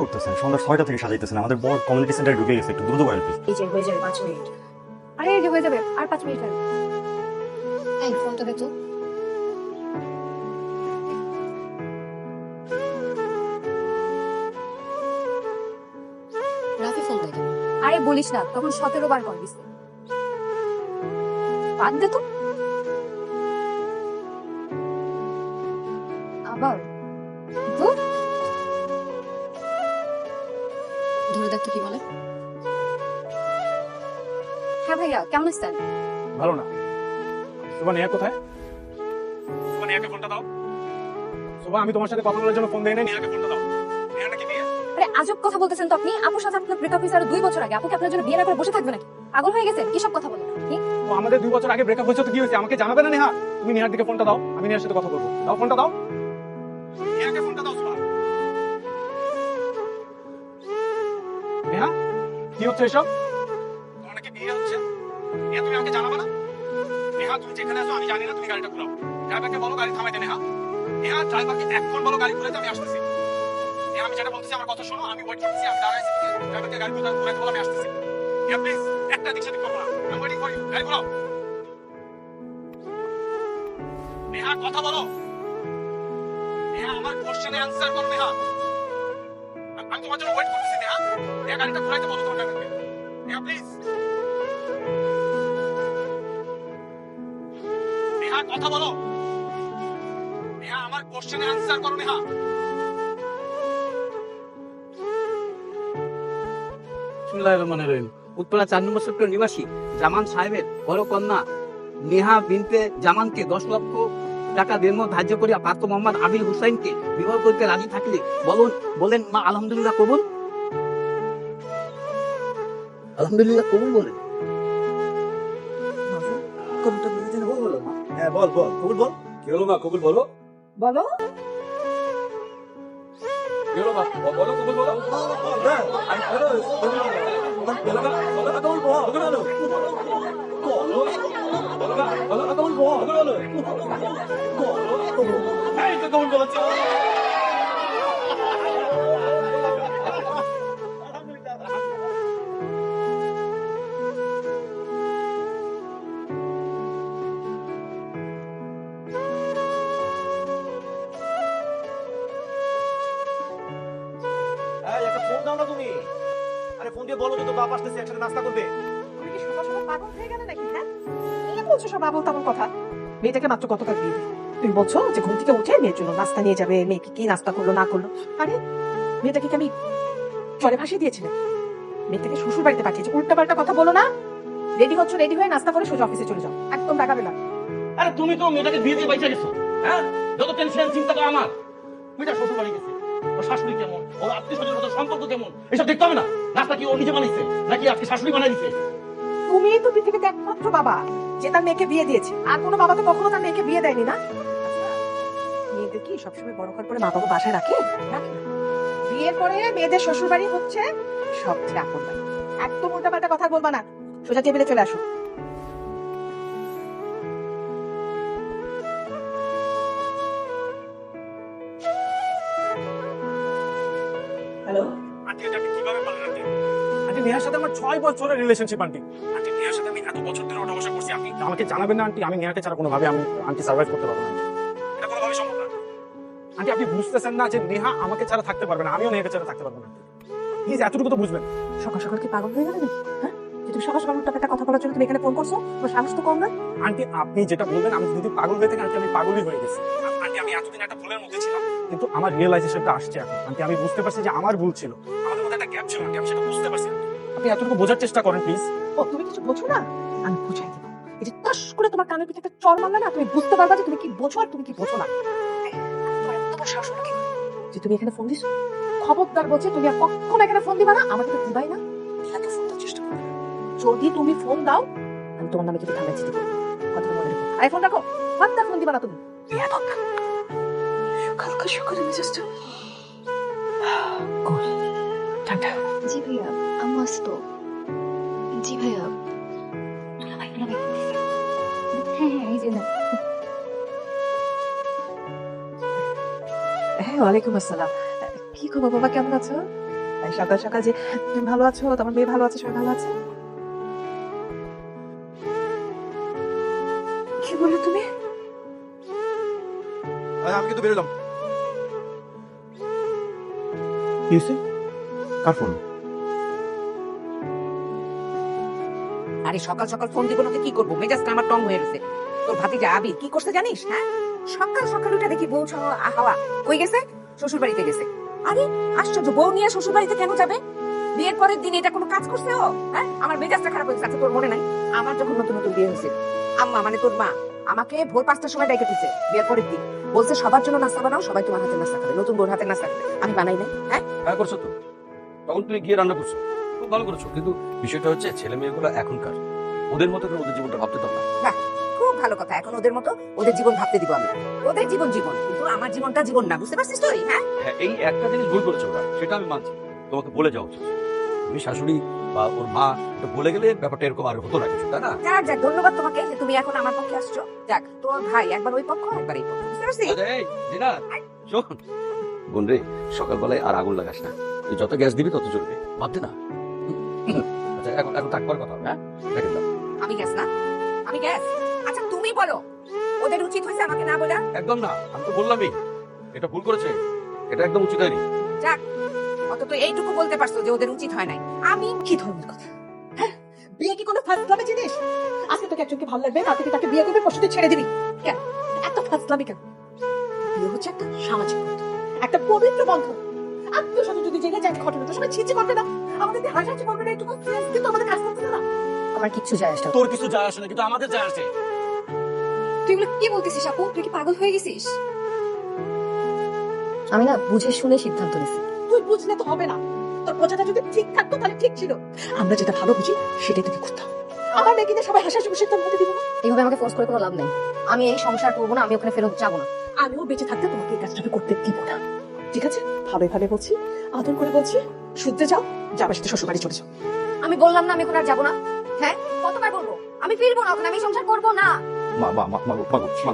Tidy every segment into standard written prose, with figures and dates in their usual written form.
করতেছেন? সন্ধ্যা 6টা থেকে সাজাইতেছেন, আমাদের বড় কমিউনিটি সেন্টারে ঢুকে গেছে, একটু দ্রুত করেন প্লিজ। এই যে হয়ে যাবে 5 মিনিট। আরে এই যে হয়ে যাবে আর 5 মিনিট লাগবে। এই ফোনটা দে তো। রাফি ফোন দেয়। আরে বলিস না, তখন 17 বার কল দিছে। বাদ দে তো। আবার ধুর। ধরে দেখ তো কি বলে। হ্যাঁ ভাইয়া, কেমন আছেন? ভালো না। সুবা নেহা কোথায়? সুবা নেহাকে ফোনটা দাও। সুবা, আমি তোমার সাথে কথা বলার জন্য ফোন দেই না, নেহাকে ফোনটা দাও। নেহা নাকি বিয়ে? আরে আজব কথা বলতেছেন তো আপনি। আপুর সাথে আপনার ব্রেকআপ হয়েছে আর 2 বছর আগে। আপু কি আপনার জন্য বিয়ে না করে বসে থাকবে নাকি? পাগল হয়ে গেছেন? কি সব কথা বলেন? কি? ও আমাদের 2 বছর আগে ব্রেকআপ হয়েছে তো কি হয়েছে? আমাকে জানাবে না নেহা? তুমি নেহার দিকে ফোনটা দাও, আমি নেহার সাথে কথা বলবো। দাও ফোনটা দাও। নেহাকে ফোনটা দাও সুবা। নেহা, কি হচ্ছে এসব? তোমার নাকি বিয়ে হচ্ছে? নেহা, তুমি আমাকে জানাবে না? নেহা, তুমি যেখানে আছো আমি জানি না, তুমি গাড়িটা ঘুরাও। ড্রাইভারকে বলো গাড়ি থামাইতে। নেহা, নেহা, ড্রাইভারকে এখন বলো গাড়ি ঘুরাইতে, আমি আসতেছি। নেহা, আমি যেটা বলতেছি আমার কথা শোনো, আমি ওয়েট করতেছি, আমি দাঁড়াইছি, ড্রাইভারকে গাড়ি ঘুরাইতে বলো, আমি আসতেছি। নেহা প্লিজ, একটা দিক সেদিক করবো না, আমি ওয়েটিং ফর ইউ, গাড়ি ঘুরাও। নেহা, কথা বলো। নেহা, আমার কোশ্চেনে অ্যানসার করো। নেহা, আমি তোমার জন্য ওয়েট করতেছি। নেহা, নেহা, গাড়িটা ঘুরাইতে বলো তোমার ড্রাইভারকে। নেহা প্লিজ। নেহা, কথা বলো। নেহা, আমার কোশ্চেনে অ্যানসার করো। নেহা, বিসমিল্লাহির রহমানির রহিম। উত্তরা 4 নম্বর সেক্টর নিবাসী জামান সাহেবের বড় কন্যা নেহা বিনতে জামানকে 10 লক্ষ টাকা বেমো ধার্য করিয়া পার্থ মোহাম্মদ আবিল হুসাইনকে বিবাহ করতে রাজি থাকলে বলেন মা আলহামদুলিল্লাহ কবুল। আলহামদুলিল্লাহ কবুল বলেন। হ্যাঁ বল বল, কবুল বল। কি হলো মা, কবুল বলো। বলো। কি হলো মা, বলো কবুল বলো। এই তো কবুল বলেছে। এই একটা ফোন দাও না তুমি। আরে ফোন দিয়ে বলো যে তোর বাপ আসতেছে, একসাথে নাস্তা করবে। তুমি কি সকাল সকাল পাগল হয়ে গেলে নাকি? হ্যাঁ, কি বলছো সব আবল তাবল কথা? মেয়েটাকে মাত্র গতকাল বিয়ে দিলে। তুমি বলছো যে ঘুম থেকে উঠে মেয়ের জন্য নাস্তা নিয়ে যাবে, মেয়েকে কি নাস্তা করলো না করলো। আরে মেয়েটাকে কি আমি জলে ভাসিয়ে দিয়েছিলাম? মেয়েটাকে শ্বশুর বাড়িতে পাঠিয়েছে, উল্টা পাল্টা কথা বলো না। রেডি হচ্ছ, রেডি হয়ে নাস্তা করে সোজা অফিসে চলে যাও, একদম রাগাবে না। আরে তুমি তো মেয়েটাকে বিয়ে দিয়ে বাইচা গেছো। হ্যাঁ, যত টেনশন চিন্তা তো আমার। মেয়েটা শ্বশুর বাড়ি গেছে, ওর শাশুড়ি কেমন, ওর আত্মীয় স্বজনের মতো সম্পর্ক কেমন, এসব দেখতে হবে না? নাস্তা কি ও নিজে বানাইছে নাকি আজকে শাশুড়ি বানাই দিছে? তুমি তো পৃথিবীতে একমাত্র বাবা যে তার মেয়েকে বিয়ে দিয়েছে, আর কোনো বাবা তো কখনো তার মেয়েকে বিয়ে দেয়নি না। মেয়েদের কি সবসময় বড় ঘর করে মা বাবা বাসায় রাখে? রাখে না। বিয়ের পরে মেয়েদের শ্বশুর বাড়ি হচ্ছে সবচেয়ে আপন বাড়ি। একদম উল্টাপাল্টা কথা বলবা না, সোজা টেবিলে চলে আসো। হ্যালো, আন্টি, এটা আপনি কিভাবে পারলেন আন্টি? আন্টি, নেহার সাথে আমার 6 বছরের রিলেশনশিপ আন্টি। আন্টি, নেহার সাথে আমি এত বছর ধরে ওঠা বসা করছি, আপনি আমাকে জানাবেন না আন্টি? আমি নেহাকে ছাড়া কোনোভাবে আমি আন্টি সার্ভাইভ করতে পারবো না আন্টি। এটা কোনোভাবেই সম্ভব না আন্টি। আপনি বুঝতেছেন না যে নেহা আমাকে ছাড়া থাকতে পারবে না, আমিও নেহাকে ছাড়া থাকতে পারবো না। প্লিজ এতটুকু তো বুঝবেন। সকাল সকাল কি পাগল হয়ে গেলে নাকি? হ্যাঁ, যে তুমি সকাল সকাল উল্টাপাল্টা কথা বলার জন্য তুমি এখানে ফোন করছো? তোমার সাহস তো কম না। আন্টি, আপনি যেটা বলবেন, আমি যদি পাগল হয়ে থাকি আন্টি, আমি পাগলই হয়ে গেছি। আন্টি, আমি এতদিন একটা ভুলের মধ্যে ছিলাম, কিন্তু আমার রিয়েলাইজেশনটা আসছে এখন। আন্টি, আমি বুঝতে পারছি যে আমার ভুল ছিল, আমাদের মধ্যে একটা গ্যাপ ছিল আন্টি, আমি সেটা বুঝতে পারছি। আপনি এতটুকু বোঝার চেষ্টা করেন প্লিজ। ও, তুমি কিছু বোঝো না, আমি বুঝাই দেবো। এই যে টাস করে তোমার কানের পিঠে একটা চড় মারলে না, তুমি বুঝতে পারবা যে তুমি কি বোঝো আর তুমি কি বোঝো না। তোমার এত বড় সাহস হলো কি করে যে তুমি এখানে ফোন দিছো? খবরদার বলছে, তুমি আর কখনো এখানে ফোন দিবা না। আমাকে তো দিবাই না, এত ফোন দেওয়ার চেষ্টা করবে না। যদি তুমি ফোন দাও, আমি তোমার নামে কিন্তু থানায় চিঠি করবো। কথা মনে রেখো। আরে ফোন রাখো, খবরদার ফোন দিবা না তুমি। বেয়াদব। সকালকার সকালে মেজাজটা গোল ঠান্ডা। জি ভাইয়া, আম্মু আসতো। জি ভাইয়া। হ্যাঁ হ্যাঁ, এই যে না। হ্যাঁ, ওয়ালাইকুম আসসালাম। কি খবর বাবা, কেমন আছো? তাই সকাল সকাল যে তুমি ভালো আছো, তোমার মেয়ে ভালো আছে, সবাই ভালো আছে। কি বললো তুমি? আমি কিন্তু বেরোলাম। কি হয়েছে? কার ফোন? আরে সকাল সকাল ফোন দিব না তো কি করবো? মেজাজটা আমার টং হয়ে গেছে। তোর ভাতিজা আবির কি করছে জানিস? হ্যাঁ, সকাল সকাল উঠে দেখি বউ সহ হাওয়া কই গেছে? শ্বশুর বাড়িতে গেছে। আরে আশ্চর্য, বউ নিয়ে শ্বশুর বাড়িতে কেন যাবে? বিয়ের পরের দিন এটা কোনো কাজ করছে ও? হ্যাঁ, আমার মেজাজটা খারাপ হয়ে গেছে। তোর মনে নাই আমার যখন নতুন নতুন বিয়ে হয়েছে, আম্মা মানে তোর মা আমাকে ভোর 5টার সময় ডেকে দিছে বিয়ের পরের দিন, বলছে সবার জন্য নাস্তা বানাও, সবাই তোমার হাতে নাস্তা খাবে, নতুন বউর হাতে নাস্তা খাবে। আমি বানাই নাই। হ্যাঁ হ্যাঁ করছো তো, তখন তুমি গিয়ে রান্না করছো, খুব ভালো করেছো। কিন্তু বিষয়টা হচ্ছে ছেলে মেয়েগুলো এখনকার, ওদের মতো করে ওদের জীবনটা ভাবতে দাও না। খুব ভালো কথা, এখন ওদের মতো ওদের জীবন ভাবতে দিব আমি। ওদের জীবন জীবন, কিন্তু আমার জীবনটা জীবন না, বুঝতে পারছিস তুই? হ্যাঁ, হ্যাঁ, এই একটা জিনিস ভুল করেছো ওরা, সেটা আমি মানছি। তোমাকে বলে যাওয়া উচিত। তুমি শাশুড়ি বা ওর মা এটা বলে গেলে ব্যাপারটা এরকম আর হতো না কিছু, তাই না? যাক যাক, ধন্যবাদ তোমাকে যে তুমি এখন আমার পক্ষে আসছো। যাক, তোর ভাই একবার ওই পক্ষ একবার এই পক্ষ, বুঝতে পারছিস? আচ্ছা, এই, জিনা, শোন। বোন রে, সকালবেলায় আর আগুন লাগাস না। তুই যত গ্যাস দিবি তত জ্বলবে, ভাবতে না। আচ্ছা, এখন এখন থাকবার কথা হবে, হ্যাঁ? রেখে দাও। আমি গ্যাস না, আমি গ্যাস। আচ্ছা তুমি বলো, ওদের উচিত হয়েছে আমাকে না বলা? একদম না, আমি তো বললামই এটা ভুল করেছে, এটা একদম উচিত হয়নি। যাক, অন্তত এইটুকু বলতে পারছো যে ওদের উচিত হয় নাই। আমি কি ধরনের কথা? হ্যাঁ, বিয়ে কি কোনো ফাজলামি জিনিস? আজকে তোকে একজনকে ভালো লাগবে, কালকে তুই তাকে বিয়ে করবে, পরশু তুই ছেড়ে দিবি। কেন এত ফাজলামি কেন? বিয়ে হচ্ছে একটা সামাজিক বন্ধন, একটা পবিত্র বন্ধন। আত্মীয় স্বজন যদি জেনে যায় ঘটনাটা, সবাই ছিচি করবে না? আমাদের হাসাহাসি করবে না? একটু কিন্তু আমাদের কাজ করতে না। আমার কিচ্ছু যায় আসে না। তোর কিছু যায় আসে না, কিন্তু আমাদের যায় আসে। তুই এগুলো কি বলতেছিস আপু? তুই কি পাগল হয়ে গেছিস? আমি না বুঝে শুনে সিদ্ধান্ত নিছি। তুই বুঝলে তো হবে না, তোর বোঝাটা যদি ঠিক থাকতো তাহলে ঠিক ছিল। আমরা যেটা ভালো বুঝি সেটাই তোকে করতে হবে। আমার মেয়েকে দিয়ে সবাই হাসাহাসি বসে তোর মধ্যে দিব না। এইভাবে আমাকে ফোর্স করে কোনো লাভ নেই। আমি এই সংসার করবো না, আমি ওখানে ফেরত যাবো না। আমিও বেঁচে থাকতে তোমাকে এই কাজটা করতে দিব না, ঠিক আছে? ভালোই ভালো বলছি, আদর করে বলছি, শুনতে যাও, যাবার সাথে শ্বশুর বাড়ি চলে যাও। আমি বললাম না আমি ওখানে আর যাবো না। হ্যাঁ, কতবার বলবো? আমি ফিরবো না ওখানে, আমি এই সংসার করবো না।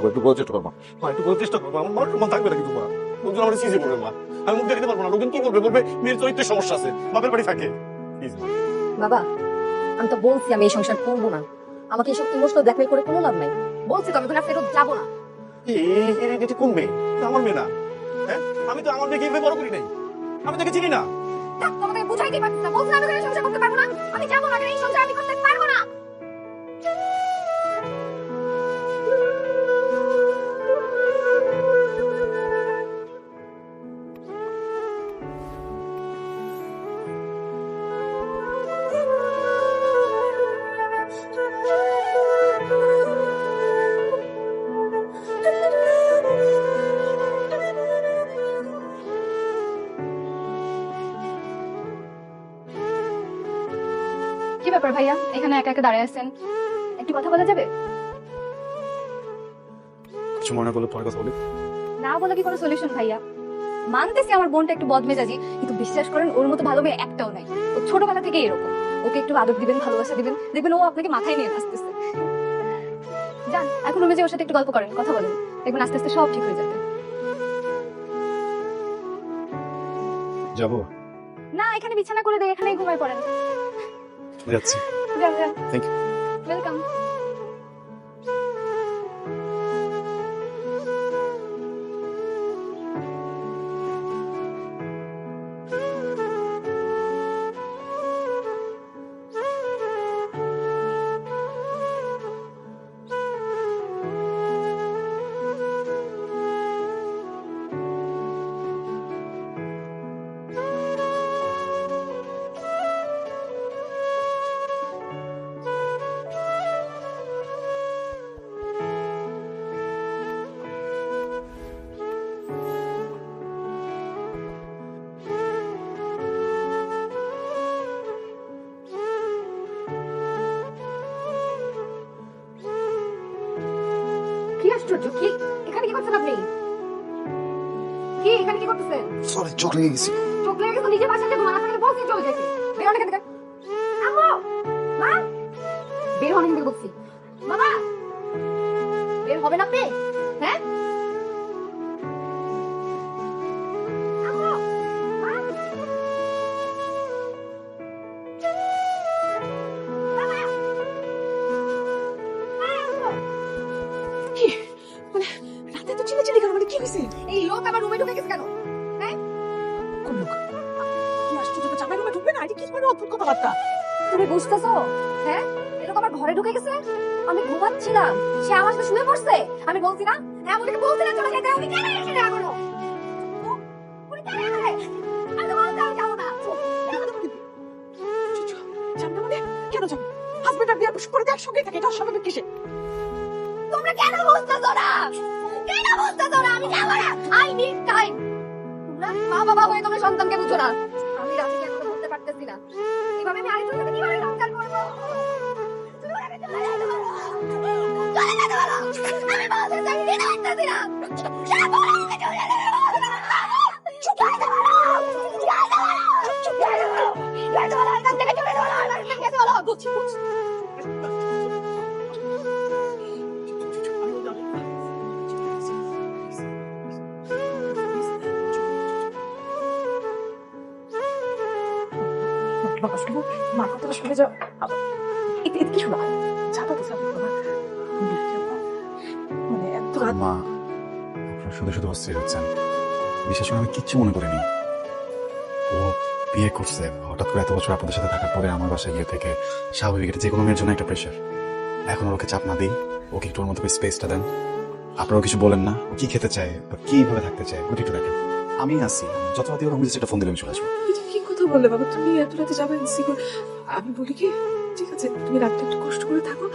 একটু বলার চেষ্টা করবা। একটু বলার চেষ্টা করবা। আমার মন থাকবে না কিন্তু মা। লোকজন আমার সিজে করবে মা। আমি মুখ দেখতে পারবো না। লোকজন কি করবে? বলবে মেয়ের চরিত্রের সমস্যা আছে, বাপের বাড়ি থাকে। প্লিজ মা। বাবা, আমি তো বলছি আমি এই সংসার করবো না। আমাকে এসব ইমোশনাল ব্ল্যাকমেল করে কোনো লাভ নাই। বলছি তো আমি ওখানে আর ফেরত যাবো না। এটা কোন মেয়ে? এটা আমার মেয়ে না। হ্যাঁ, আমি তো আমার মেয়েকে এইভাবে বড় করি নাই। আমি তাকে চিনি না। দেখ, তোমাকে বুঝাইতে পারছি না। বলছি না আমি ওখানে সংসার করতে পারবো না। আমি যাবো না, এই সংসার আমি করতে পারবো না। কি ব্যাপার ভাইয়া, এখানে একা একা দাঁড়ায় আছেন? একটু কথা বলা যাবে? কিছু মনে করলে তোর কথা বলি। না বলে কি কোনো সলিউশন ভাইয়া? মানতেছি আমার বোনটা একটু বদমেজাজি, কিন্তু বিশ্বাস করেন ওর মতো ভালো মেয়ে একটাও নাই। ও ছোটবেলা থেকে এরকম। ওকে একটু আদর দিবেন, ভালোবাসা দিবেন, দেখবেন ও আপনাকে মাথায় নিয়ে আসতেছে। যান এখন রুমে যে ওর সাথে একটু গল্প করেন, কথা বলেন, দেখবেন আস্তে আস্তে সব ঠিক হয়ে যাবে। যাবো। না, এখানে বিছানা করে দেয়, এখানেই ঘুমায় পড়েন। যাচ্ছি। যান যান। Thank you. ওয়েলকাম। কি আশ্চর্য! কি এখানে কি করছেন আপনি? কি এখানে কি করতেছেন? সরি, চোখ লেগে গেছি। চোখ লেগে গেছে, নিজে বাসায় যাবো, না থাকলে বলছি চলে যেতে। বের হন এখান থেকে। আম্মু! মা! বের হন এখান থেকে বলছি। বাবা! বের হবেন আপনি? হ্যাঁ? আম্মু! মা! এটা কি ধরনের অদ্ভুত কথাবার্তা? তুমি বুঝতেছো? হ্যাঁ, এটা তো আমার ঘরে ঢুকে গেছে। আমি ঘুমাচ্ছিলাম, সে আমার সাথে শুয়ে পড়ছে। আমি বলছি না, হ্যাঁ বলে বলছি না চলে যেতে। আমি কেন এসে না এখনো? উনি কেন এখানে? আমি তো বলছি আমি যাবো না। জানতে মানে কেন যাবে? হাজবেন্ড আর বিয়ার করে একসঙ্গে থাকে, এটা অস্বাভাবিক কিসে? তোমরা কেন বুঝতেছো না? কেন বুঝতেছো না? আমি যাবো না। I need time. তোমরা মা বাবা হয়ে তোমরা সন্তানকে বুঝো না। আমি রাজিকে এখনো বলতে পারতেছি না। কিভাবে আমি আরেকজনের সাথে কিভাবে সংসার করবো? তুমি আমাকে চলে যেতে বলো। চলে যেতে বলো। আমি বলতে চাই, আমি যেতে পারতেছি না। সারা বলো, আমাকে চলে যেতে বলো। চুপ করে যেতে বলো। চুপ করে যেতে বলো। যেতে বলো, এখান থেকে চলে যেতে বলো। আমার বাড়ি থেকে যেতে বলো। বুঝছি, বুঝছি। বাবা শুনো, মা কথাটা শুনে যাও। এটা কি শোনা? যাবো তো যাবো বাবা। মানে এত রাত মা, আপনারা শুধু শুধু অস্থির হচ্ছেন। বিশেষ করে আমি কিচ্ছু মনে করিনি। ও বিয়ে করছে, হঠাৎ করে এত বছর আপনাদের সাথে থাকার পরে আমার বাসায় গিয়ে থেকে স্বাভাবিক, এটা যে কোনো মেয়ের জন্য একটা প্রেশার। এখন ওকে চাপ না দিই, ওকে একটু ওর মতো স্পেসটা দেন। আপনারাও কিছু বলেন না, ও কি খেতে চায় বা কিভাবে থাকতে চায় ওটা একটু দেখেন। আমি আছি, যত রাতে ওর একটা ফোন দিলে আমি চলে আসবো। এটা কি কথা বললে বাবা? তুমি এত রাতে যাবে সিকিউর? আমি বলি কি, ঠিক আছে তুমি রাতটা একটু কষ্ট করে থাকো,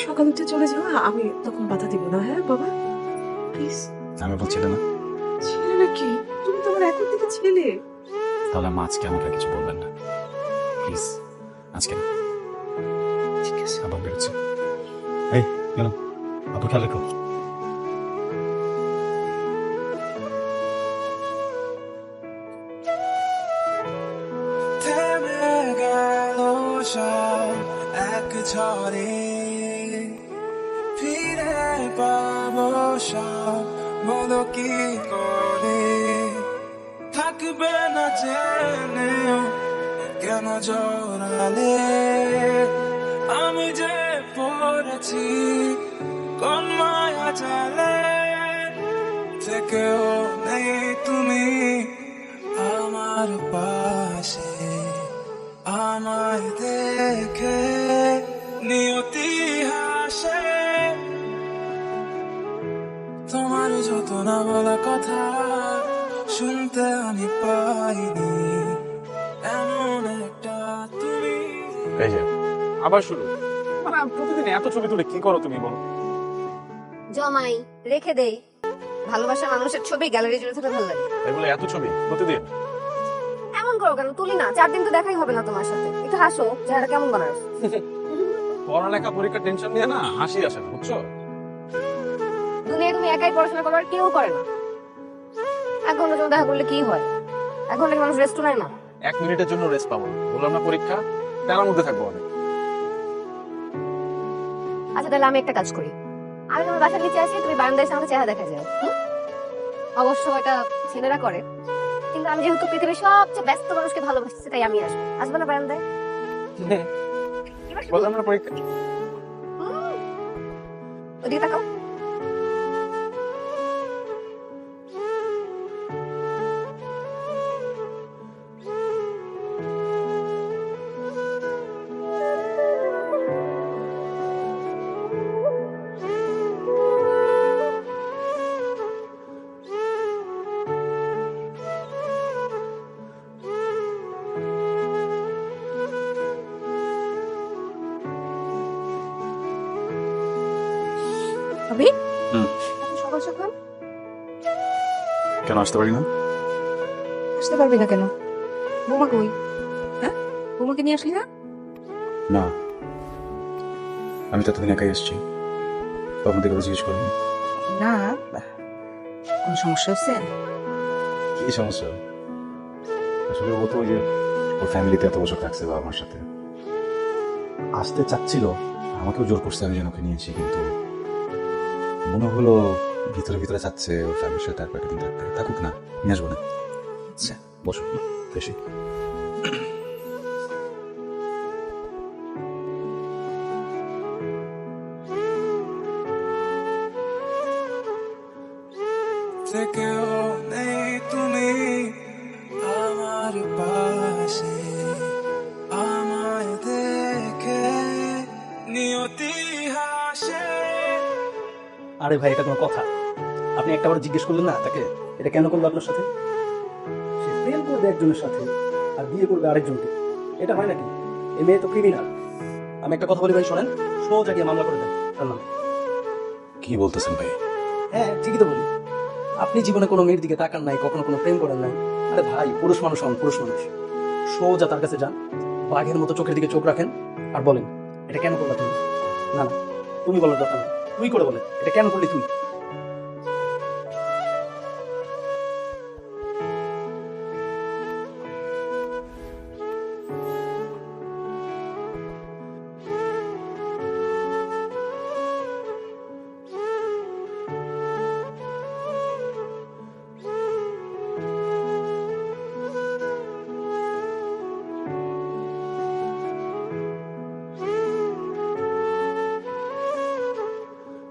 সকাল উঠে চলে যাও, আমি তখন বাধা দিব না। হ্যাঁ বাবা প্লিজ। আমি আপনার ছেলে না? ছেলে নাকি? তুমি তো আমার এখন থেকে ছেলে। তাহলে মা আজকে আমাকে আর কিছু বলবেন না প্লিজ। আজকে না, ঠিক আছে আবার বেরোচ্ছে। এই গেলাম, আপনার খেয়াল রেখো। থেমে গেল সব এক ঝড়ে, ফিরে পাবো সব বলো কি করে? থাকবে না জেনেও কেন জড়ালে? আমি যে পড়েছি কোন মায়া জালে, থেকেও নেই তুমি আমার পাশে। আমায় দেখে নিয়তি হাসে, তোমার যত না বলা কথা শুনতে আমি পাইনি, এমন একটা তুমি। এই যে আবার শুরু। মানে প্রতিদিন এত ছবি তুলে কি করো তুমি বলো? জমাই রেখে দেই। ভালোবাসা মানুষের ছবি গ্যালারি জুড়ে থাকলে ভালো লাগে। তাই বলে এত ছবি প্রতিদিন? এমন করো কেন? তুলি না, 4 দিন তো দেখাই হবে না তোমার সাথে। একটু হাসো, চেহারা কেমন বানাস? পড়ালেখা পরীক্ষার টেনশন নিয়ে না হাসি আসে না, বুঝছো? দুনিয়ায় তুমি একাই পড়াশোনা করো, আর কেউ করে না। 1 ঘন্টার জন্য দেখা করলে কি হয়? 1 ঘন্টা কি মানুষ রেস্ট নেয় না? 1 মিনিটের জন্য রেস্ট পাবো না, বললাম না পরীক্ষা, তার মধ্যে থাকবো অনেক। আচ্ছা তাহলে আমি একটা কাজ করি, আমি তোমার বাসার নিচে আসি, তুমি বারান্দায় এসে আমাকে চেহারা দেখা যাও। অবশ্য এটা ছেলেরা করে, কিন্তু আমি যেহেতু পৃথিবীর সবচেয়ে ব্যস্ত মানুষকে ভালোবাসছি, তাই আমি আসবো। আসবো না বারান্দায়? বললাম না পরীক্ষা। ওদিকে তাকাও। ভাবি, এত সকাল সকাল কেন আসতে পারি না? আসতে পারবি না কেন? বৌমা কই? হ্যাঁ, বৌমাকে নিয়ে আসলি না? না, আমি তো এতদিন একাই এসেছি, তখন থেকে জিজ্ঞেস করিনি। না কোন সমস্যা হচ্ছে? কি সমস্যা? আসলে ও তো ওই যে ওর ফ্যামিলিতে এত বছর থাকছে বাবা মার সাথে, আসতে চাচ্ছিল, আমাকেও জোর করছে আমি যেন ওকে নিয়েছি, কিন্তু মনে হলো ভিতরে ভিতরে চাচ্ছে ওর ফ্যামিলির সাথে আর কয়েকটা দিন থাকতে। থাকুক না, নিয়ে আসবো না। আচ্ছা বসো বেশি। থেকেও নেই তুমি আমার পাশে। আরে ভাই, এটা কোনো কথা? আপনি একটাবার জিজ্ঞেস করলেন না তাকে এটা কেন করলো আপনার সাথে? সে প্রেম করবে একজনের সাথে আর বিয়ে করবে আরেকজনকে, এটা হয় নাকি? এ মেয়ে তো ক্রিমিনাল। আমি একটা কথা বলি ভাই, শোনেন, সোজা গিয়ে মামলা করে দেন তার নামে। কি বলতেছেন ভাই? হ্যাঁ, ঠিকই তো বলি। আপনি জীবনে কোনো মেয়ের দিকে তাকান নাই, কখনো কোনো প্রেম করেন নাই। আরে ভাই, পুরুষ মানুষ হন, পুরুষ মানুষ। সোজা তার কাছে যান, বাঘের মতো চোখের দিকে চোখ রাখেন আর বলেন এটা কেন করলা তুমি? না না, তুমি বলার দরকার নেই, তুই করে বলে এটা কেন করলি তুই।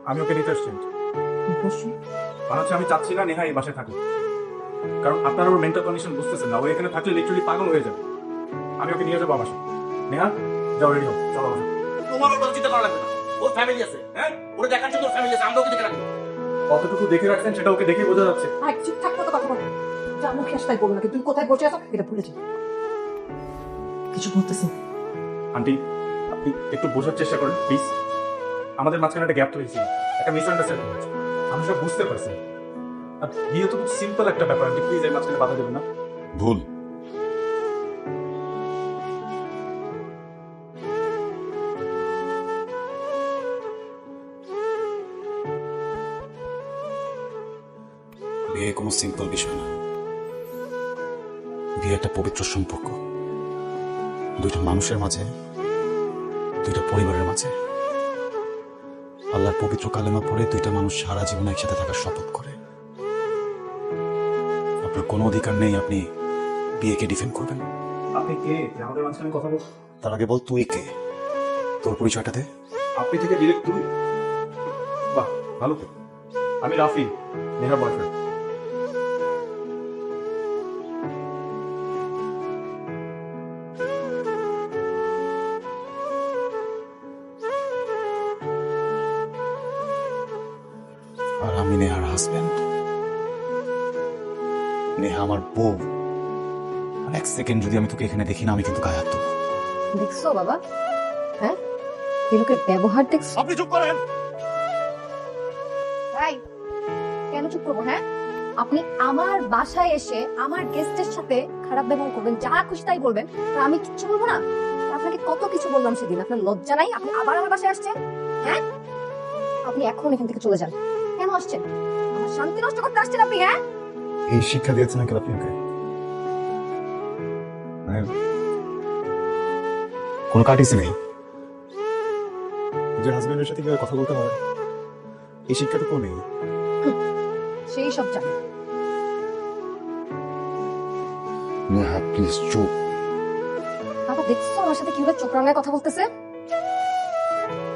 আমি ওকে নিতে আসছি। মানে হচ্ছে আমি চাচ্ছি না নেহা এই বাসায় থাকুক, কারণ আপনার ওর মেন্টাল কন্ডিশন বুঝতেছেন না। ও এখানে থাকলে লিটারালি পাগল হয়ে যাবে। আমি ওকে নিয়ে যাবো বাসায়। নেহা, যাও, রেডি হও, চলো বাসায়। তোমার ওর কথা চিন্তা করা লাগবে না, ওর ফ্যামিলি আছে, হ্যাঁ, ওর দেখার জন্য ফ্যামিলি আছে, আমরা ওকে দেখে রাখবো। কতটুকু দেখে রাখছেন সেটা ওকে দেখে বোঝা যাচ্ছে। আর চুপ থাকতে তো কথা বলো, যা মুখে আসতাই বলবো নাকি, তুই কোথায় বসে আছো এটা ভুলে যা। কিছু বলতেছি আন্টি, আপনি একটু বোঝার চেষ্টা করেন প্লিজ। আমাদের মাঝখানে একটা গ্যাপ তৈরি ছিল, একটা মিসআন্ডারস্ট্যান্ডিং হয়েছে, আমি সব বুঝতে পারছি। আর বিয়ে তো খুব সিম্পল একটা ব্যাপার, আন্টি প্লিজ এর মাঝখানে বাধা দেবেন না। ভুল। বিয়ে কোনো সিম্পল বিষয় না। বিয়ে একটা পবিত্র সম্পর্ক, দুইটা মানুষের মাঝে, দুইটা পরিবারের মাঝে। আল্লাহর পবিত্র কালেমা পড়ে দুইটা মানুষ সারা জীবন একসাথে থাকার শপথ করে। আপনার কোনো অধিকার নেই আপনি বিয়েকে ডিফেন্ড করবেন। আপনি কে যে আমাদের মাঝখানে কথা বল? তার আগে বল তুই কে, তোর পরিচয়টা দে। আপনি থেকে ডিরেক্ট তুই? বাহ, ভালো তো। আমি রাফি, নেহার বয়ফ্রেন্ড। আর আমি নেহার হাজবেন্ড। নেহা আমার বউ। আর এক সেকেন্ড যদি আমি তোকে এখানে দেখি না, আমি কিন্তু গায়ে হাত দেবো। দেখছো বাবা, হ্যাঁ, এই লোকের ব্যবহার দেখছো? আপনি চুপ করেন। ভাই, কেন চুপ করবো? হ্যাঁ, আপনি আমার বাসায় এসে আমার গেস্টের সাথে খারাপ ব্যবহার করবেন, যা খুশি তাই বলবেন, আর আমি কিচ্ছু বলবো না? আপনাকে কত কিছু বললাম সেদিন, আপনার লজ্জা নাই? আপনি আবার আমার বাসায় আসছেন? হ্যাঁ, আপনি এখন এখান থেকে চলে যান। কেন আসছেন? আমার শান্তি নষ্ট করতে আসছেন আপনি? হ্যাঁ, এই শিক্ষা দিয়েছে নাকি আপনি ওকে? মানে কোনো কাটিসি নেই যে হাজবেন্ডের সাথে কিভাবে কথা বলতে হয়, এই শিক্ষাটা তো নেই। সেই সব জানি। নেহা প্লিজ চুপ। বাবা, দেখছো আমার সাথে কিভাবে চোখ রাঙায় কথা বলতেছে?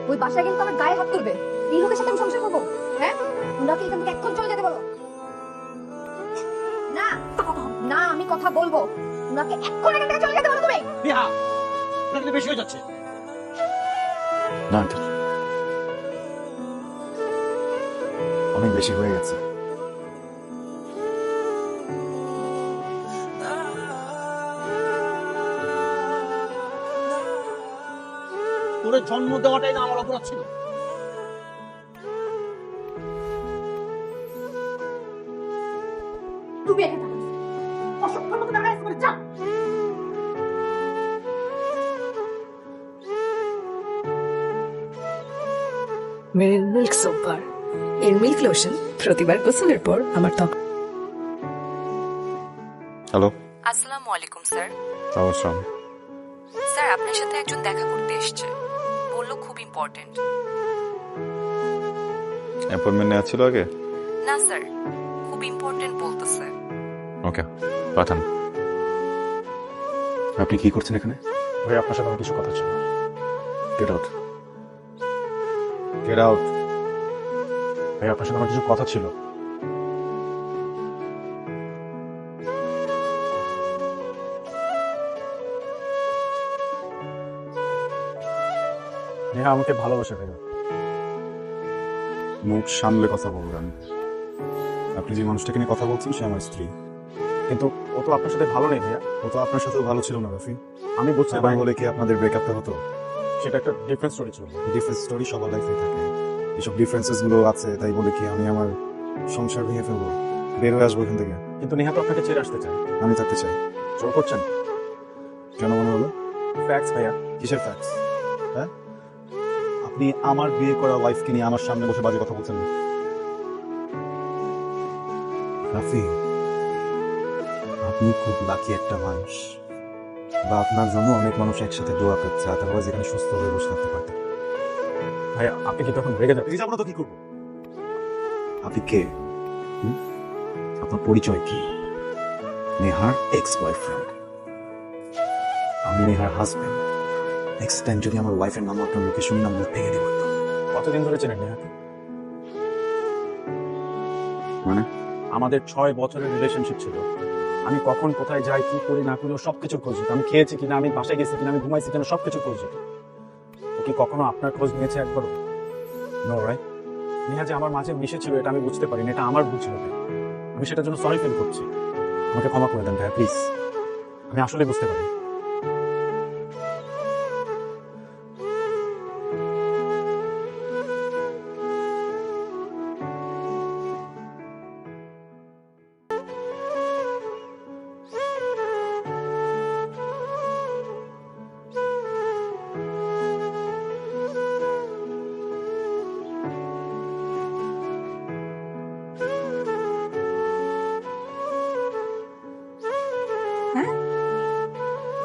ওই বাসায় কিন্তু আমার গায়ে হাত তুলবে। এই লোকের সাথে আমি সংসার করবো? হ্যাঁ, ওনাকে এখান থেকে এখন চলে যেতে বলো। না না, আমি কথা বলবো। ওনাকে এখন এখান থেকে চলে যেতে বলো তুমি। নেহা, এটা কিন্তু বেশি হয়ে যাচ্ছে। না আঙ্কেল, অনেক বেশি হয়ে গেছে। তোর জন্ম দেওয়াটাই না আমার অপরাধ ছিল। তুমি এখানে থাকো, অসভ্যের মতো দাঁড়ায় করে যা। মেরিন মিল্ক সোপ বার, এর মিল্ক লোশন প্রতিবার গোসলের পর আমার ত্বক। হ্যালো, আসসালামু আলাইকুম স্যার। নমস্কার। স্যার, আপনার সাথে একজন দেখা করতে এসেছে, বললো খুব ইম্পর্টেন্ট। অ্যাপয়েন্টমেন্ট নেওয়া ছিল আগে? না স্যার, খুব ইম্পর্টেন্ট বলতেছে। ওকে, পাঠান। আপনি কি করছেন এখানে? ভাই, আপনার সাথে আমার কিছু কথা ছিল। Get out. Get out. ভাই, আপনার সাথে আমার কিছু কথা ছিল। নেহা আমাকে ভালোবাসে ভাইয়া। মুখ সামলে কথা বলবেন। আপনি যে মানুষটাকে নিয়ে কথা বলছেন সে আমার স্ত্রী। কিন্তু ও তো আপনার সাথে ভালো নেই ভাইয়া। ও তো আপনার সাথেও ভালো ছিল না রাফি। আমি বুঝতে এবার পারি হলে কি আপনাদের ব্রেকআপটা হতো? সেটা একটা ডিফারেন্ট স্টোরি ছিল। ডিফারেন্স স্টোরি সবার লাইফে থাকে। এসব ডিফারেন্সেস গুলো আছে তাই বলে কি আমি আমার সংসার ভেঙে ফেলবো, বের হয়ে আসবো এখান থেকে? কিন্তু নেহা তো আপনাকে ছেড়ে আসতে চায়। আমি থাকতে চাই। জোর করছেন? কেন মনে হলো? ফ্যাক্টস ভাইয়া। কিসের ফ্যাক্টস? হ্যাঁ, আপনি আমার বিয়ে করা ওয়াইফকে নিয়ে আমার সামনে বসে বাজে কথা বলছেন। রাফি, আপনি খুব লাকি একটা মানুষ, বা আপনার জন্য অনেক মানুষ একসাথে দোয়া করছে, আদারওয়াইজ এখানে সুস্থ হয়ে বসে থাকতে পারতেন। ভাইয়া আপনি কি তখন রেগে যাবেন? রেগে যাবো না তো কি করবো? আপনি কে? আপনার পরিচয় কি? নেহার এক্স বয়ফ্রেন্ড। আমি নেহার হাজবেন্ড। নেক্সট টাইম যদি আমার ওয়াইফের নাম আপনার মুখে শুনি না, মুখ ভেঙে দেবো। কতদিন ধরে চেনেন নেহাকে? মানে? আমাদের 6 বছরের রিলেশনশিপ ছিল। আমি কখন কোথায় যাই, কি করি না করি, ও সবকিছু খোঁজ নিত। আমি খেয়েছি কিনা, আমি বাসায় গেছি কিনা, আমি ঘুমাইছি কিনা, সবকিছু খোঁজ নিত। ও কি কখনো আপনার খোঁজ নিয়েছে একবারও? No right? নেহা যে আমার মাঝে মিশেছিল এটা আমি বুঝতে পারিনি, এটা আমার ভুল ছিল ভাই। আমি সেটার জন্য সরি ফিল করছি। আমাকে ক্ষমা করে দেন ভাইয়া প্লিজ। আমি আসলে বুঝতে পারি।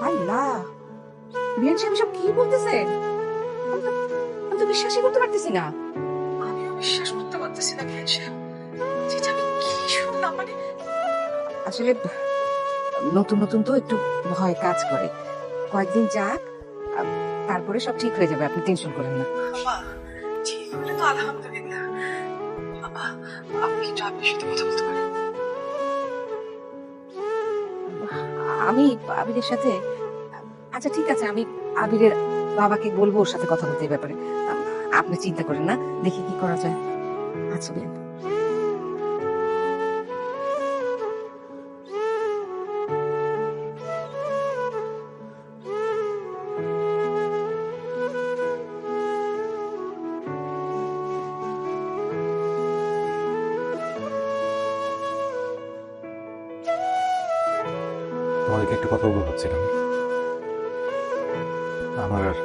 আল্লাহ, বিয়ান সাহেব সব কি বলতেছেন? আমি তো বিশ্বাসই করতে পারতেছি না। আমিও বিশ্বাস করতে পারতেছি না বিয়ান সাহেব, যেটা আমি কি শুনলাম। মানে আসলে নতুন নতুন তো একটু ভয় কাজ করে। কয়েকদিন যাক, তারপরে সব ঠিক হয়ে যাবে, আপনি টেনশন করেন না। বাবা, ঠিক হলে তো আলহামদুলিল্লাহ। বাবা, আপনি একটু আপনার সাথে কথা বলতে পারেন? আমি আবিরের সাথে, আচ্ছা ঠিক আছে, আমি আবিরের বাবাকে বলবো ওর সাথে কথা বলতে এই ব্যাপারে। আপনি চিন্তা করেন না, দেখি কি করা যায়। আচ্ছা বেন। তোমাদেরকে একটু কথা বলতে ভাবছিলাম আমার আর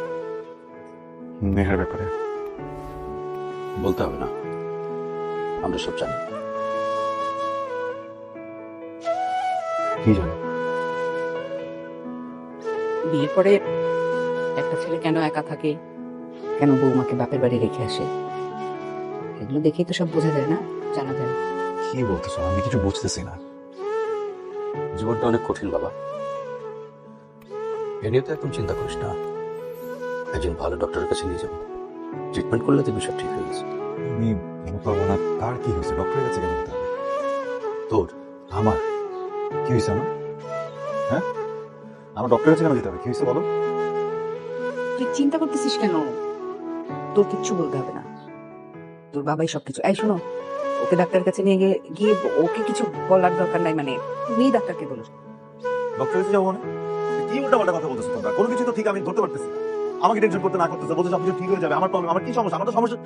নেহার ব্যাপারে। বলতে হবে না, আমরা সব জানি। কি জানো? বিয়ের পরে একটা ছেলে কেন একা থাকে, কেন বৌমাকে বাপের বাড়ি রেখে আসে, এগুলো দেখেই তো সব বোঝা যায় না, জানা যায়। কি বলতেছো? আমি কিছু বুঝতেছি না। জীবনটা অনেক কঠিন বাবা, এ নিয়ে তো একদম চিন্তা করিস না। একজন ভালো ডক্টরের কাছে নিয়ে যাবো, ট্রিটমেন্ট করলে দেখবি সব ঠিক হয়ে গেছে। আমি বলবো না। তার কি হয়েছে? ডক্টরের কাছে কেন যেতে হবে? তোর আমার কি হয়েছে? আমার হ্যাঁ, আমার ডক্টরের কাছে কেন যেতে হবে? কি হয়েছে বলো? তুই চিন্তা করতেছিস কেন? তোর কিচ্ছু বলতে হবে না, তোর বাবাই সবকিছু। এই শোনো, ওকে ডাক্তারের কাছে নিয়ে গিয়ে ওকে কিছু বলার দরকার নাই, মানে তুমি ডাক্তারকে বলো। ডক্টরের কাছে যাবো মানে? কি উল্টাপাল্টা কথা বলতেছো তোমরা? কোনো কিছু তো ঠিক আমি ধরতে পারতেছি না। আমাকে টেনশন করতে না করতেছে, বলতে সবকিছু ঠিক হয়ে যাবে। আমার প্রবলেম, আমার কি সমস্যা? আমার তো সমস্যা।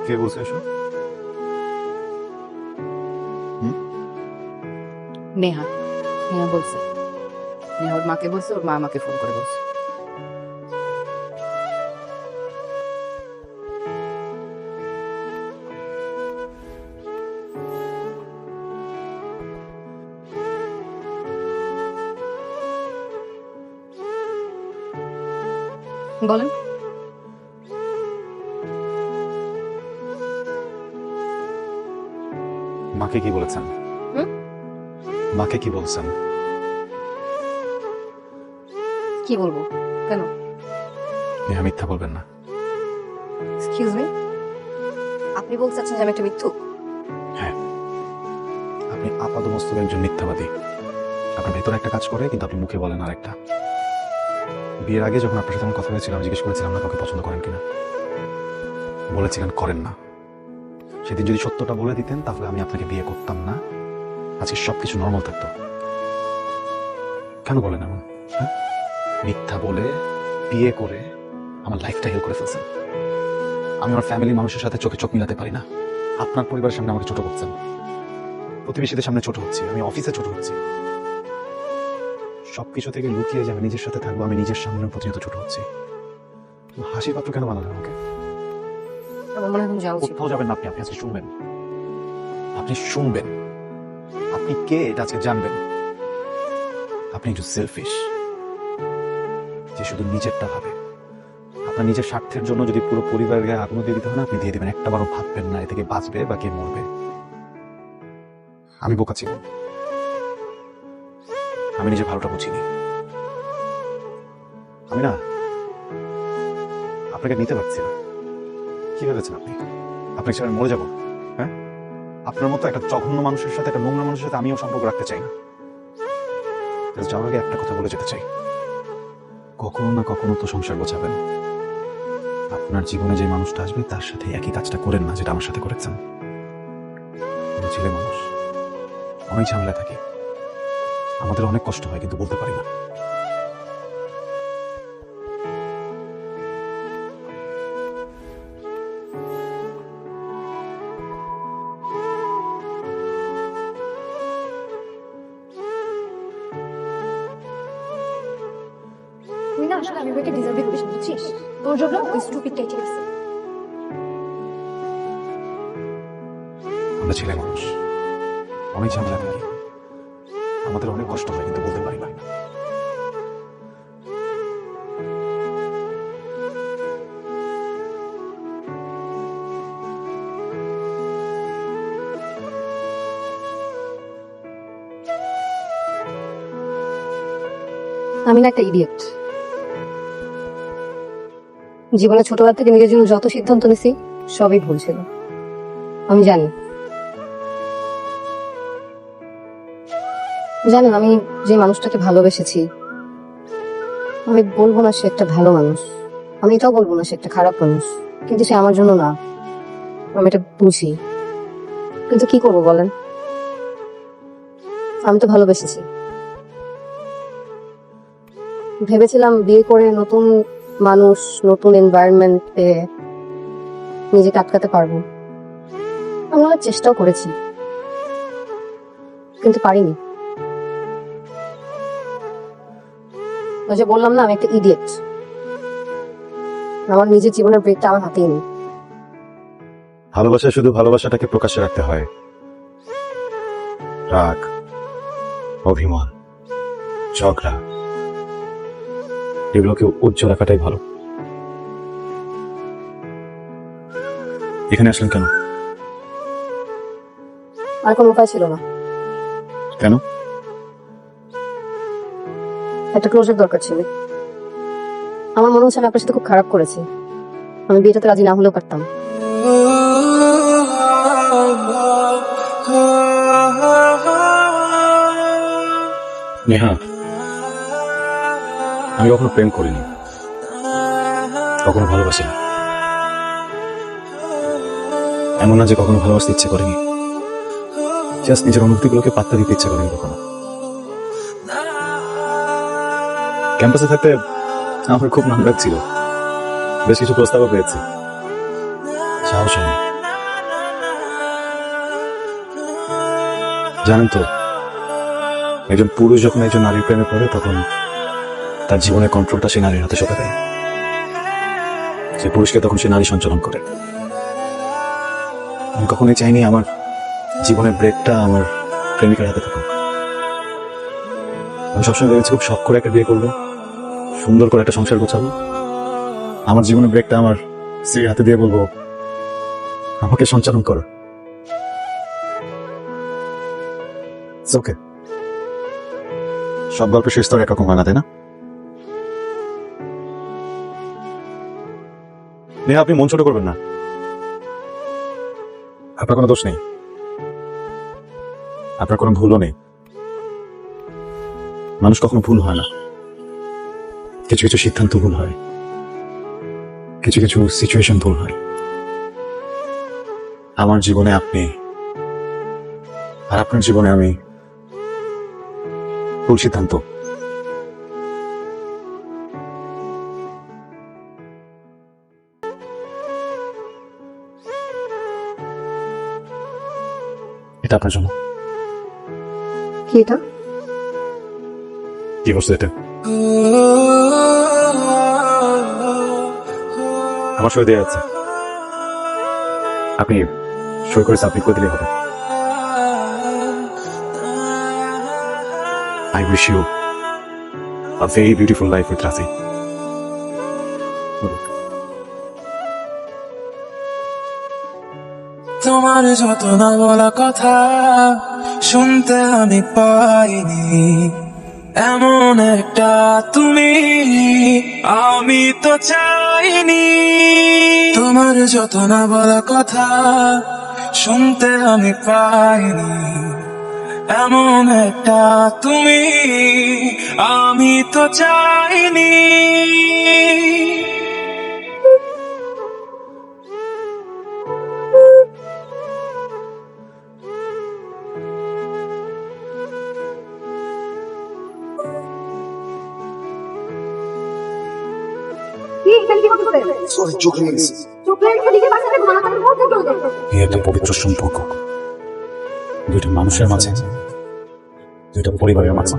কে বলছে এসব? নেহা, নেহা বলছে। নেহা ওর মাকে বলছে, ওর মা আমাকে ফোন করে বলছে। বলেন। মাকে কি বলেছেন? মাকে কি বলছেন? কি বলবো? কেন? নেহা মিথ্যা বলবেন না। এক্সকিউজ মি, আপনি বলতে চাচ্ছেন যে আমি একটা মিথ্যুক? হ্যাঁ, আপনি আপাতমস্তক একজন মিথ্যাবাদী। আপনার ভেতরে একটা কাজ করে, কিন্তু আপনি মুখে বলেন আর একটা। বিয়ের আগে যখন আপনার সাথে আমার কথা হয়েছিল, আমি জিজ্ঞেস করেছিলাম না কাউকে পছন্দ করেন কিনা, বলেছিলেন করেন না। সেদিন যদি সত্যটা বলে দিতেন তাহলে আমি আপনাকে বিয়ে করতাম না, আজকে সবকিছু নর্মাল থাকতো। কেন বলেন এমন? হ্যাঁ, মিথ্যা বলে বিয়ে করে আমার লাইফটা হেল করে ফেলছেন। আমি আমার ফ্যামিলির মানুষের সাথে চোখে চোখ মিলাতে পারি না। আপনার পরিবারের সামনে আমাকে ছোট করছেন, প্রতিবেশীদের সামনে ছোট হচ্ছি, আমি অফিসে ছোট হচ্ছি। সবকিছু থেকে লুকিয়ে যে আমি নিজের সাথে থাকবো, আমি নিজের সামনে প্রতিনিয়ত ছোট হচ্ছি। হাসির পাত্র কেন বানালেন আমাকে? আমার মনে হয় তুমি যাওয়া উচিত। কোথাও যাবেন না আপনি, আপনি আজকে শুনবেন, আপনি শুনবেন, আপনি কে এটা আজকে জানবেন। আপনি একটু সেলফিশ, যে শুধু নিজেরটা ভাবে। আপনার নিজের স্বার্থের জন্য যদি পুরো পরিবারের গায়ে আগুন দিয়ে দিতে হয় না, আপনি দিয়ে দিবেন। একটা বারও ভাববেন না এ থেকে বাঁচবে বা কে মরবে। আমি বোকা ছিলাম, আমি নিজের ভালোটা বুঝিনি। আমি না আপনাকে নিতে পারছি না। কি ভেবেছেন আপনি? আপনি সেখানে মরে যাবো? হ্যাঁ, আপনার মতো একটা জঘন্য মানুষের সাথে, একটা নোংরা মানুষের সাথে আমিও সম্পর্ক রাখতে চাই না। যাওয়ার আগে একটা কথা বলে যেতে চাই, কখনো না কখনো তো সংসার গোছাবেন। আপনার জীবনে যে মানুষটা আসবে তার সাথে একই কাজটা করেন না যেটা আমার সাথে করেছেন। আমি ছেলে মানুষ, অনেক ঝামেলা থাকি, আমাদের অনেক কষ্ট হয়, কিন্তু বলতে পারি না। তুই না আসলে আমি ওকে ডিজার্ভ করিস, বুঝছিস? তোর জন্য ওই স্টুপিডটাই ঠিক আছে। আমরা ছেলে মানুষ, অনেক ঝামেলা থাকি, আমাদের অনেক কষ্ট হয়, কিন্তু বলতে পারি না। আমি না একটা ইডিয়েট। জীবনে ছোটবেলা থেকে নিজের জন্য যত সিদ্ধান্ত নিছি সবই ভুল ছিল, আমি জানি। জানেন, আমি যে মানুষটাকে ভালোবেসেছি, আমি বলবো না সে একটা ভালো মানুষ, আমি এটাও বলবো না সে একটা খারাপ মানুষ, কিন্তু সে আমার জন্য না, আমি এটা বুঝি। কিন্তু কি করবো বলেন, আমি তো ভালোবেসেছি। ভেবেছিলাম বিয়ে করে নতুন মানুষ, নতুন এনভায়রনমেন্ট পেয়ে নিজেকে আটকাতে পারবো। আমি অনেক চেষ্টাও করেছি, কিন্তু পারিনি। ওই যে বললাম না, আমি একটা ইডিয়েট। আমার নিজের জীবনের ব্রেকটা আমার হাতেই নেই। ভালোবাসা শুধু ভালোবাসাটাকে প্রকাশ্যে রাখতে হয়, রাগ, অভিমান, ঝগড়া এগুলোকে উজ্জ্বল রাখাটাই ভালো। এখানে আসলেন কেন? আর কোনো উপায় ছিল না। কেন? একটা ক্লোজার দরকার ছিল। আমার মনে হচ্ছে আমি আপনার সাথে খুব খারাপ করেছি, আমি বিয়েটাতে রাজি না হলেও পারতাম। নেহা, আমি কখনো প্রেম করিনি, কখনো ভালোবাসিনি। এমন না যে কখনো ভালোবাসতে ইচ্ছে করিনি, জাস্ট নিজের অনুভূতিগুলোকে পাত্তা দিতে ইচ্ছে করিনি কখনো। ক্যাম্পাসে থাকতে আমার খুব নাম ডাক ছিল, বেশ কিছু প্রস্তাবও পেয়েছি, সাহস হয়নি। জানেন তো, একজন পুরুষ যখন একজন নারীর প্রেমে পড়ে তখন তার জীবনের কন্ট্রোলটা সেই নারীর হাতে সঁপে দেয়। সে পুরুষকে তখন সে নারী সঞ্চালন করে। আমি কখনোই চাইনি আমার জীবনের ব্রেকটা আমার প্রেমিকার হাতে থাকুক। আমি সবসময় ভেবেছি খুব শখ করে একটা বিয়ে করবো, সুন্দর করে একটা সংসার গোছাবো, আমার জীবনের ব্রেকটা আমার স্ত্রীর হাতে দিয়ে বলবো আমাকে সঞ্চালন করো। ওকে, সব গল্পের শেষ তো একরকম হয় না, তাই না? নেহা, আপনি মন ছোট করবেন না, আপনার কোনো দোষ নেই, আপনার কোনো ভুলও নেই। মানুষ কখনো ভুল হয় না, কিছু কিছু সিদ্ধান্ত ভুল হয়, কিছু কিছু সিচুয়েশন ভুল হয়। আমার জীবনে আপনি আর আপনার জীবনে আমি ভুল সিদ্ধান্ত। এটা আপনার জন্য। কি এটা? কি করছে এটা? আমার সই দেওয়া আছে, আপনি সই করে সাবমিট করে দিলে হবে। I wish you a very beautiful life with Razi. তোমার যত না বলা কথা শুনতে আমি পাইনি, এমন একটা তুমি আমি তো চাইনি। তোমার যত না বলা কথা শুনতে আমি পাইনি, এমন একটা তুমি আমি তো চাইনি। এই একটা পবিত্র সম্পর্ক, দুইটা মানুষের মাঝে, দুইটা পরিবারের মাঝে।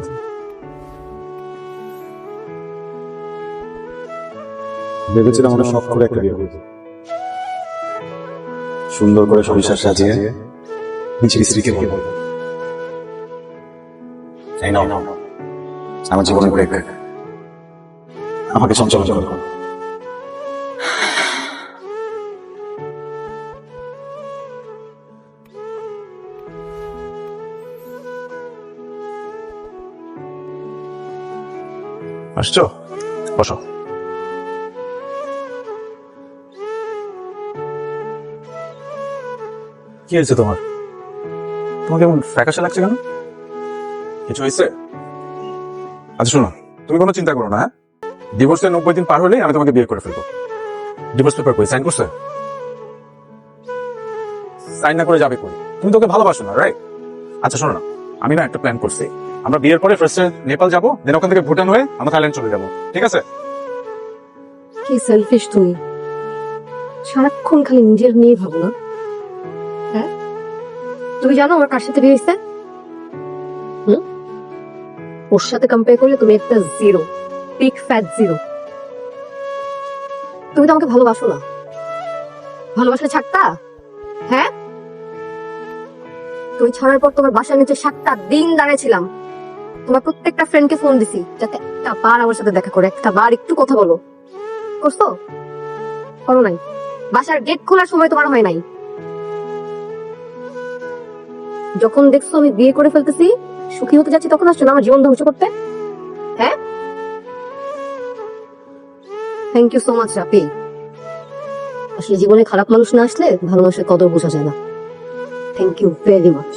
ভেবেছিলাম আমরা সব করে একটা বিয়ে করব, সুন্দর করে সংসার সাজিয়ে নিজের স্ত্রীকে বলবো, এই নাও আমার জীবনের ব্রেক, আমাকে সঞ্চালন করো। আসছো, বসো। কি হয়েছে তোমার? তোমাকে এমন ফ্যাকাশে লাগছে কেন? কিছু হয়েছে? আচ্ছা শোনো, তুমি কোনো চিন্তা করো না, হ্যাঁ? ডিভোর্সের 90 দিন পার হলেই আমি তোমাকে বিয়ে করে ফেলবো। ডিভোর্স পেপার কই সাইন করছে? সাইন না করে যাবে কই? তুমি তোকে ভালোবাসো না, রাইট? আচ্ছা শোনো না, আমি না একটা প্ল্যান করছি, আমরা বিয়ের পরে ফার্স্টে নেপাল যাবো, দেন ওখান থেকে ভুটান হয়ে আমরা থাইল্যান্ড চলে যাবো, ঠিক আছে? কি সেলফিশ তুমি, সারাক্ষণ খালি নিজের নিয়ে ভাবো না। হ্যাঁ, তুমি জানো আমার কার সাথে বিয়ে হয়েছে? ওর সাথে কম্পেয়ার করলে তুমি একটা জিরো, বিগ ফ্যাট জিরো। তুমি তো আমাকে ভালোবাসো না, ভালোবাসলে ছাড়তা? হ্যাঁ, তুমি ছাড়ার পর তোমার বাসার নিচে 7টা দিন দাঁড়িয়েছিলাম, তোমার প্রত্যেকটা ফ্রেন্ডকে ফোন দিছি যাতে একটা বার আমার সাথে দেখা করে, একটা বার একটু কথা বলো। করছো? করো নাই। বাসার গেট খোলার সময় তোমার হয় নাই। যখন দেখছো আমি বিয়ে করে ফেলতেছি, সুখী হতে যাচ্ছি, তখন আসছো না আমার জীবন ধ্বংস করতে। হ্যাঁ, থ্যাংক ইউ সো মাচ রাপি। আসলে জীবনে খারাপ মানুষ না আসলে ভালো মানুষের কদর বোঝা যায় না। Thank you very much.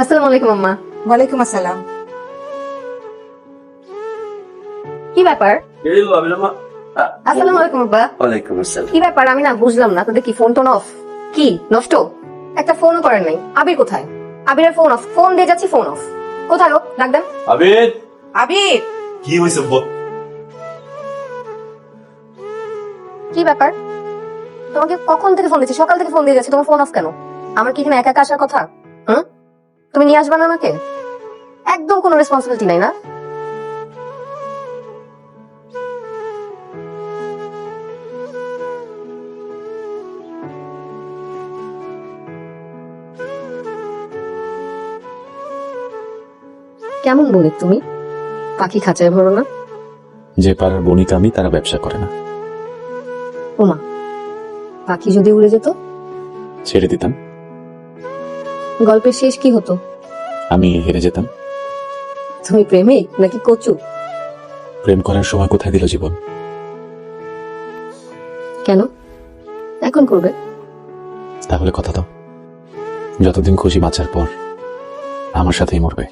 আসসালামু আলাইকুম আম্মা। ওয়ালাইকুম আসসালাম। কি ব্যাপার? আসসালামু আলাইকুম আব্বা। ওয়ালাইকুম আসসালাম। কি ব্যাপার আমি না বুঝলাম না, তোদের কি ফোন টোন অফ? কি নষ্ট? একটা ফোনও করেন নাই। আবির কোথায়? আবিরের ফোন অফ, ফোন দিয়ে যাচ্ছি ফোন অফ। কোথায় লোক? ডাক দেন। আবির, আবির, কি হয়েছে? কি ব্যাপার? তোমাকে কখন থেকে ফোন দিচ্ছি, সকাল থেকে ফোন দিয়ে যাচ্ছি, তোমার ফোন অফ কেন? আমার কি এখানে একা একা আসার কথা? তুমি নিয়ে আসবা না আমাকে? একদম কোনো রেসপন্সিবিলিটি নাই না? কেমন বণিক তুমি? পাখি খাঁচায় ভরো না? যে পাড়ার বণিক আমি, তারা ব্যবসা করে না। ওমা, পাখি যদি উড়ে যেত? ছেড়ে দিতাম, গল্পের শেষ কি হতো? আমি হেরে যেতাম। তুমি প্রেমিক নাকি কচু? প্রেম করার সময় কোথায় দিল জীবন? কেন এখন করবে? তাহলে কথা দাও, যতদিন খুশি বাঁচার পর আমার সাথেই মরবে।